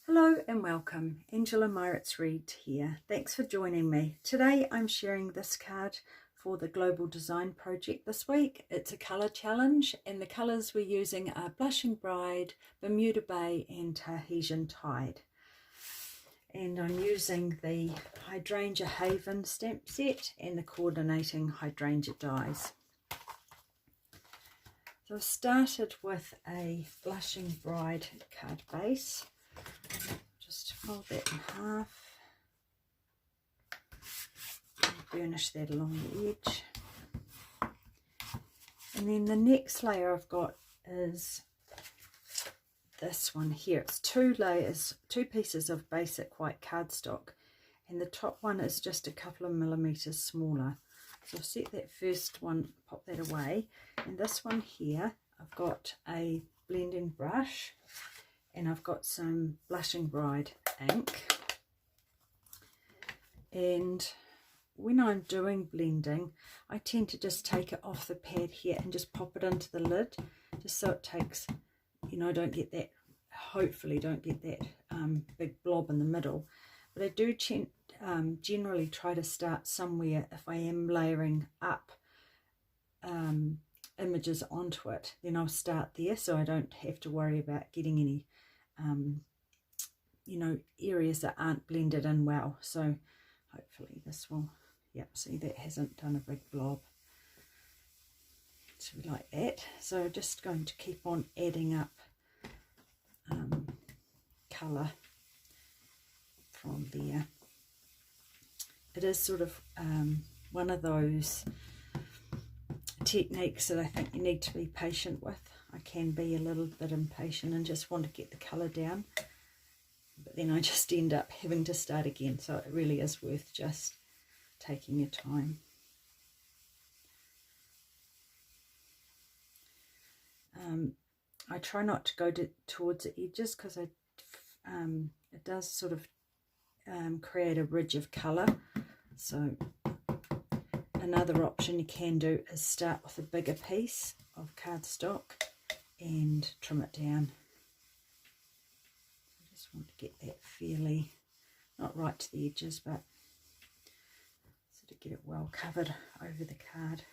Hello and welcome, Angela Meiritz-Reid here. Thanks for joining me. Today I'm sharing this card for the Global Design Project this week. It's a colour challenge and the colours we're using are Blushing Bride, Bermuda Bay and Tahitian Tide. And I'm using the Hydrangea Haven Stamp Set and the co-ordinating Hydrangea Dies. So I've started with a Blushing Bride card base. Just fold that in half, burnish that along the edge, and then the next layer I've got is this one here. It's two layers, two pieces of basic white cardstock, and the top one is just a couple of millimeters smaller. So I'll set that first one, pop that away, and this one here I've got a blending brush and I've got some Blushing Bride ink, and when I'm doing blending I tend to just take it off the pad here and just pop it into the lid, just so it takes, you know, don't get that, hopefully don't get that big blob in the middle. But I do generally try to start somewhere. If I am layering up images onto it, then I'll start there so I don't have to worry about getting any you know, areas that aren't blended in well. So hopefully this will, yep, see that hasn't done a big blob. So we like that. So just going to keep on adding up colour from there. It is sort of one of those techniques that I think you need to be patient with. I can be a little bit impatient and just want to get the colour down, but then I just end up having to start again. So it really is worth just taking your time. I try not to go towards the edges because it does sort of create a ridge of colour. So another option you can do is start with a bigger piece of cardstock and trim it down. I just want to get that fairly, not right to the edges, but sort of get it well covered over the card.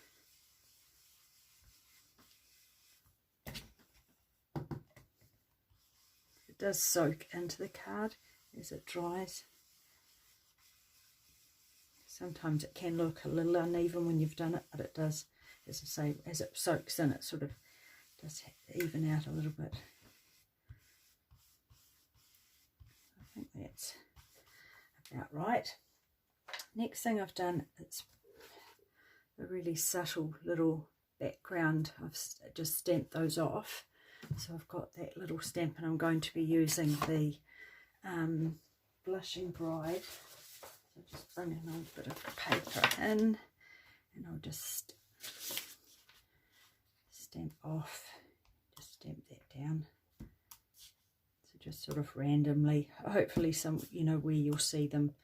It does soak into the card as it dries. Sometimes it can look a little uneven when you've done it, but it does, as I say, as it soaks in, it sort of does even out a little bit. I think that's about right. Next thing I've done, it's a really subtle little background. I've just stamped those off. So I've got that little stamp, and I'm going to be using the Blushing Bride. So just bring a little bit of paper in, and I'll just stamp off, just stamp that down. So just sort of randomly, hopefully some, you know, where you'll see them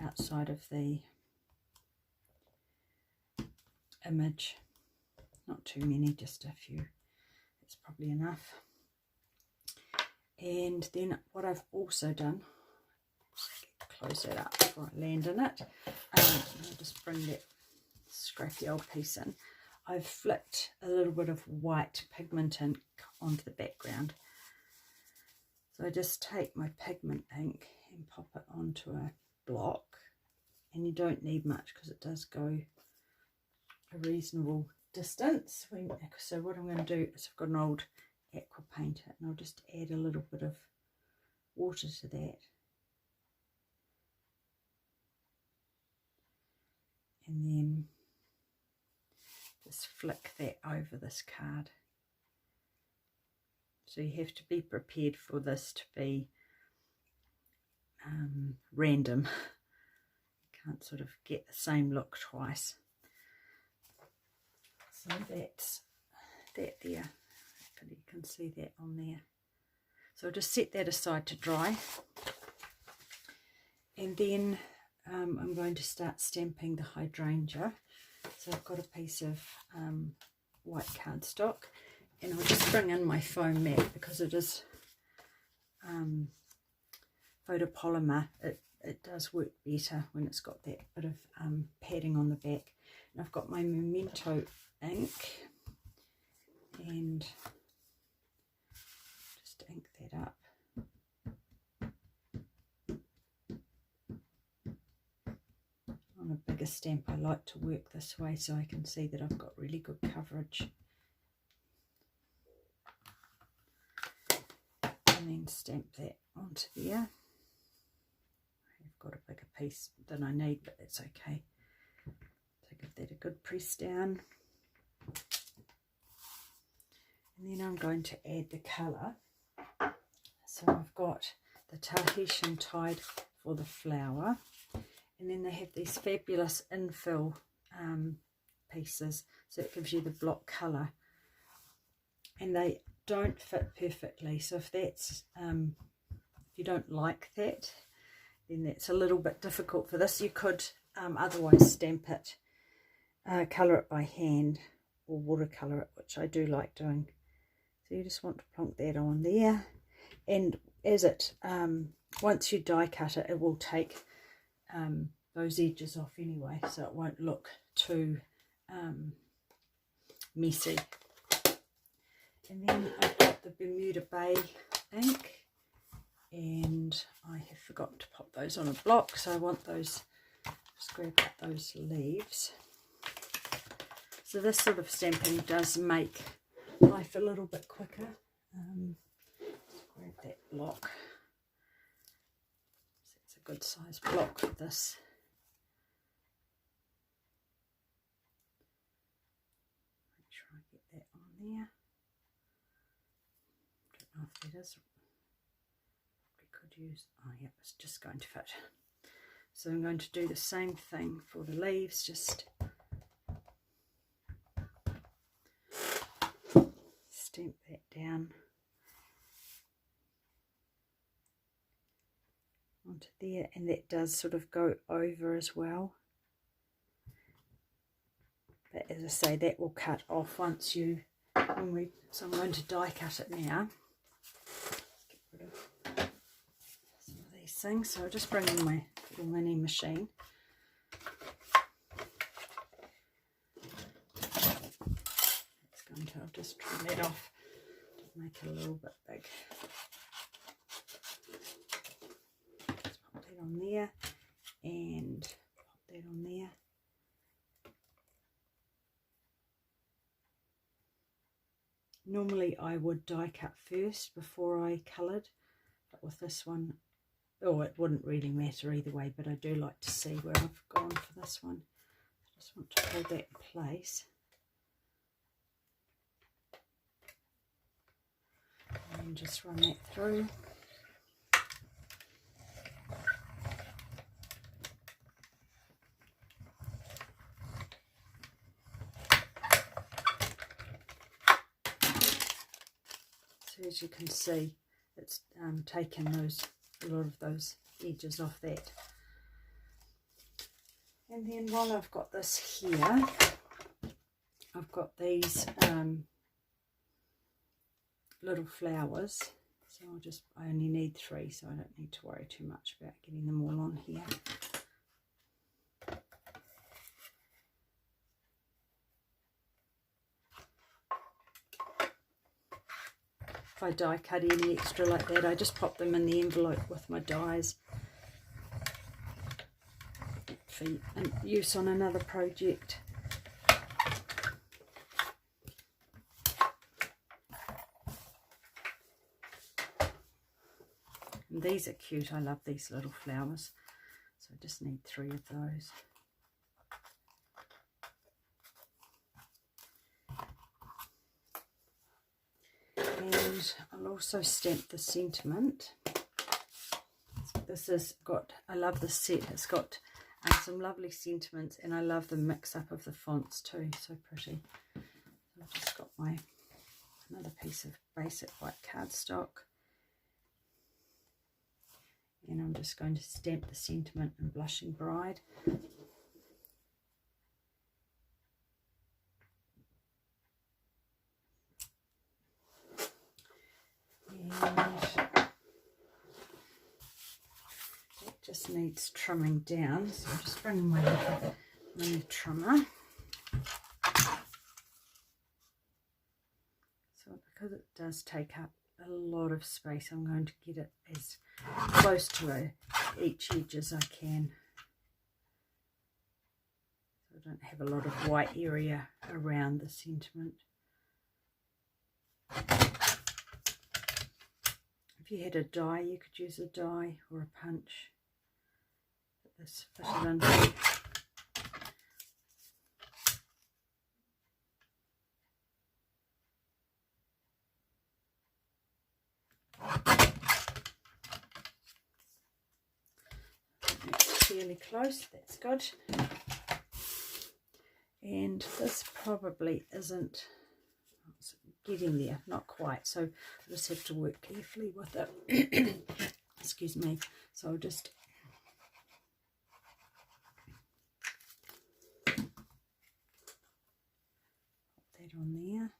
outside of the image. Not too many, just a few. That's probably enough. And then what I've also done, close that up before I land in it, I'll just bring that scrappy old piece in. I've flicked a little bit of white pigment ink onto the background. So I just take my pigment ink and pop it onto a block, and you don't need much because it does go a reasonable distance. So what I'm going to do is, I've got an old aqua painter, and I'll just add a little bit of water to that. And then just flick that over this card. So you have to be prepared for this to be random. You can't sort of get the same look twice. So that's that there. Hopefully you can see that on there. So I'll just set that aside to dry. And then I'm going to start stamping the hydrangea. So I've got a piece of white cardstock, and I'll just bring in my foam mat because it is photopolymer, it does work better when it's got that bit of padding on the back. And I've got my Memento ink, and just ink that up. On a bigger stamp, I like to work this way so I can see that I've got really good coverage. And then stamp that onto there. I've got a bigger piece than I need, but that's okay. So give that a good press down. And then I'm going to add the colour. So I've got the Tahitian Tide for the flower. And then they have these fabulous infill pieces. So it gives you the block colour. And they don't fit perfectly. So if that's, if you don't like that, then that's a little bit difficult for this. You could otherwise stamp it, colour it by hand, or watercolour it, which I do like doing. So you just want to plonk that on there, and as it once you die cut it, it will take those edges off anyway, so it won't look too messy. And then I've got the Bermuda Bay ink, and I have forgotten to pop those on a block, so I want those, just grab out those leaves. So this sort of stamping does make life a little bit quicker. Just grab that block. So it's a good size block for this. Make sure I get that on there. Don't know if that is. We could use, oh yeah, it's just going to fit. So I'm going to do the same thing for the leaves, just stamp that down onto there, and that does sort of go over as well. But as I say, that will cut off once you, so I'm going to die cut it now. Let's get rid of some of these things. So I'll just bring in my little mini machine. I'll just trim that off to make it a little bit big. Just pop that on there and pop that on there. Normally I would die cut first before I coloured, but with this one, oh, it wouldn't really matter either way, but I do like to see where I've gone for this one. I just want to hold that in place. And just run that through. So as you can see, it's taken a lot of those edges off that. And then while I've got this here, I've got these little flowers, so I only need 3, so I don't need to worry too much about getting them all on here. If I die cut any extra like that, I just pop them in the envelope with my dies for use on another project. And these are cute. I love these little flowers. So I just need 3 of those. And I'll also stamp the sentiment. This has got, I love this set. It's got some lovely sentiments, and I love the mix up of the fonts too. So pretty. I've just got another piece of basic white cardstock. And I'm just going to stamp the sentiment and Blushing Bride. And just needs trimming down, so I'm just bringing my mini trimmer. So because it does take up a lot of space, I'm going to get it as close to each edge as I can, so I don't have a lot of white area around the sentiment. If you had a die, you could use a die or a punch. Put this fitted in. That's fairly close, that's good. And this probably isn't getting there, not quite, so I just have to work carefully with it. Excuse me. So I'll just put that on there.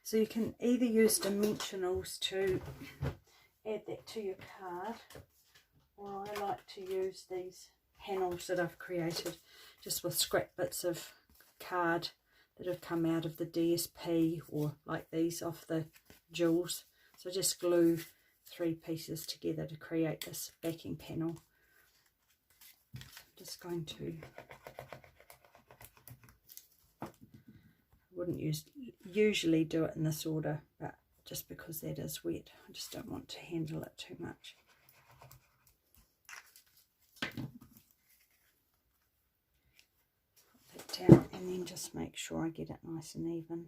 So you can either use dimensionals to add that to your card, or I like to use these panels that I've created just with scrap bits of card that have come out of the DSP, or like these off the jewels. So just glue 3 pieces together to create this backing panel. I'm just going to, I wouldn't usually do it in this order, but just because that is wet, I just don't want to handle it too much. Down, and then just make sure I get it nice and even.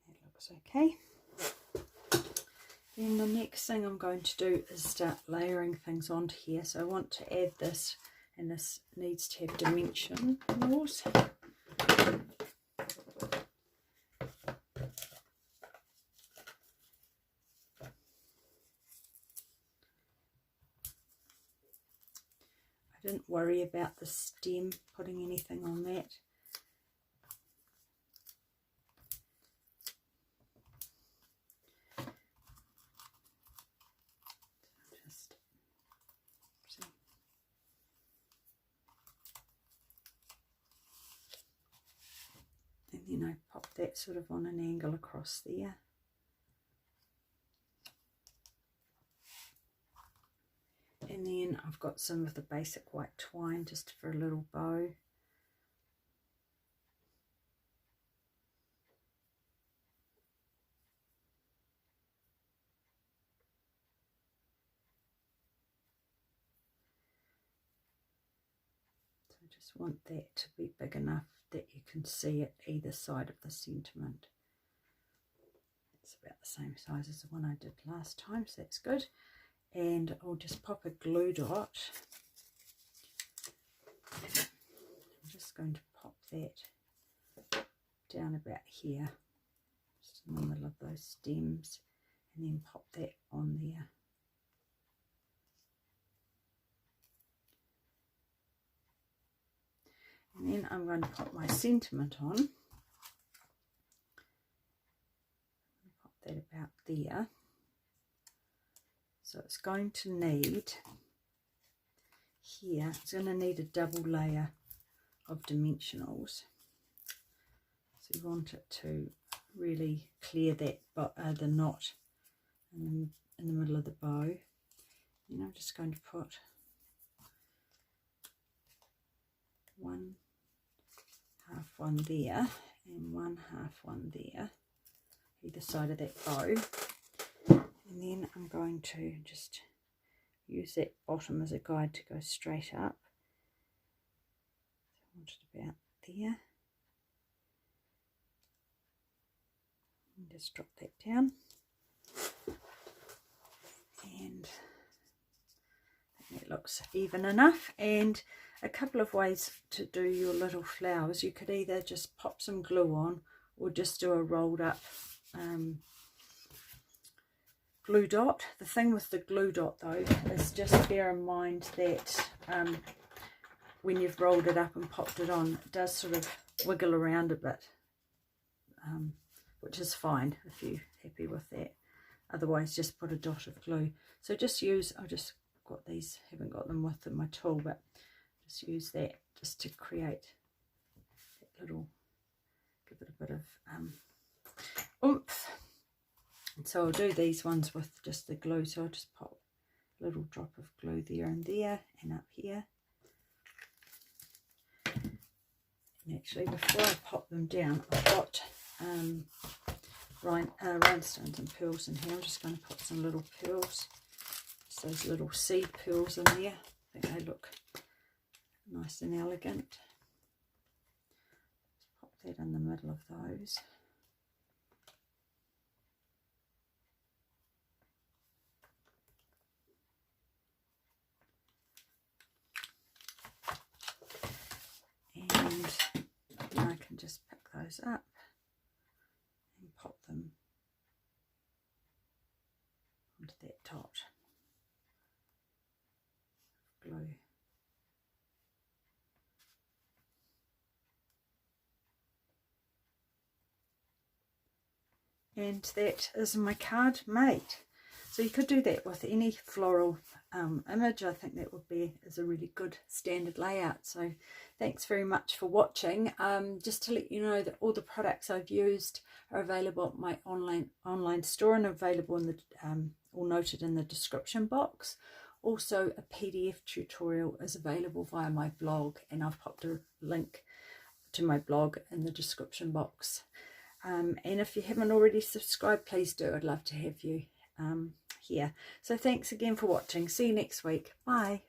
That looks okay. Then the next thing I'm going to do is start layering things onto here. So I want to add this, and this needs to have dimensionals. Didn't worry about the stem, putting anything on that. Just see. And then I pop that sort of on an angle across there. And then I've got some of the basic white twine just for a little bow. So I just want that to be big enough that you can see it either side of the sentiment. It's about the same size as the one I did last time, so that's good. And I'll just pop a glue dot. I'm just going to pop that down about here, just in the middle of those stems, and then pop that on there. And then I'm going to pop my sentiment on. Pop that about there. So it's going to need, here, it's going to need a double layer of dimensionals. So you want it to really clear that the knot in the middle of the bow. And I'm just going to put one half one there and one half one there, either side of that bow. And then I'm going to just use that bottom as a guide to go straight up. So I want it about there. And just drop that down. And that looks even enough. And a couple of ways to do your little flowers. You could either just pop some glue on, or just do a rolled up glue dot. The thing with the glue dot though is just bear in mind that when you've rolled it up and popped it on, it does sort of wiggle around a bit. which is fine if you're happy with that. Otherwise, just put a dot of glue. So just use, I just got these, haven't got them with my tool, but just use that just to create that little, give it a bit of oomph. And so I'll do these ones with just the glue. So I'll just pop a little drop of glue there and there and up here. And actually, before I pop them down, I've got rhinestones and pearls in here. I'm just going to put some little pearls, just those little seed pearls in there. I think they look nice and elegant. Just pop that in the middle of those. And now I can just pick those up and pop them onto that dot of glue. And that is my card made. So you could do that with any floral image. I think that would be a really good standard layout. So thanks very much for watching. Just to let you know that all the products I've used are available at my online store and available in the all noted in the description box. Also, a PDF tutorial is available via my blog, and I've popped a link to my blog in the description box. And if you haven't already subscribed, please do. I'd love to have you here. So thanks again for watching. See you next week. Bye.